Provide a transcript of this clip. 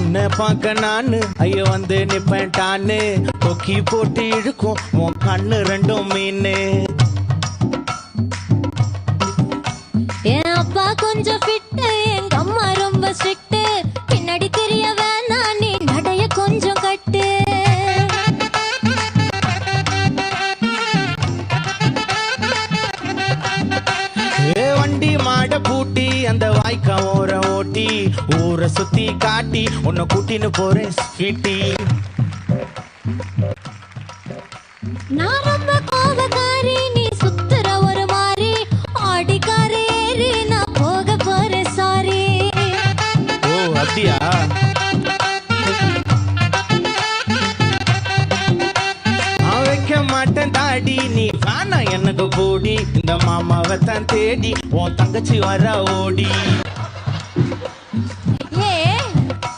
உன்னை பார்க்க நானு ஐயோ வந்து நிப்பேன்டான்னு கொக்கி போட்டு இழுக்கும் உன் கண்ணு ரெண்டும் மீனு. என் அப்பா கொஞ்சம் ஃபிட்டு, எங்க அம்மா ரொம்ப ஸ்ட்ரிக்ட். பின்னாடி தெரிய வேணா நீ நடைய கொஞ்சம் கட்டு. வண்டி மாட பூட்டி அந்த வாய்க்கா ஓர ஓட்டி ஊரை சுத்தி காட்டி உன்னை கூட்டின்னு போறேன் ஸ்வீட்டி. நான் ரொம்ப கோபக்காரி, நீ சுத்துற ஒரு மாதிரி. ஆடிக்கார ஏறி நான் போக போறேன் சாரி. ஓ அப்படியா? வைக்க மாட்டேன் தாடி நீ வேணா எனக்கு போடி. இந்த மாமாவை தான் தேடி உன் தங்கச்சி வர ஓடி.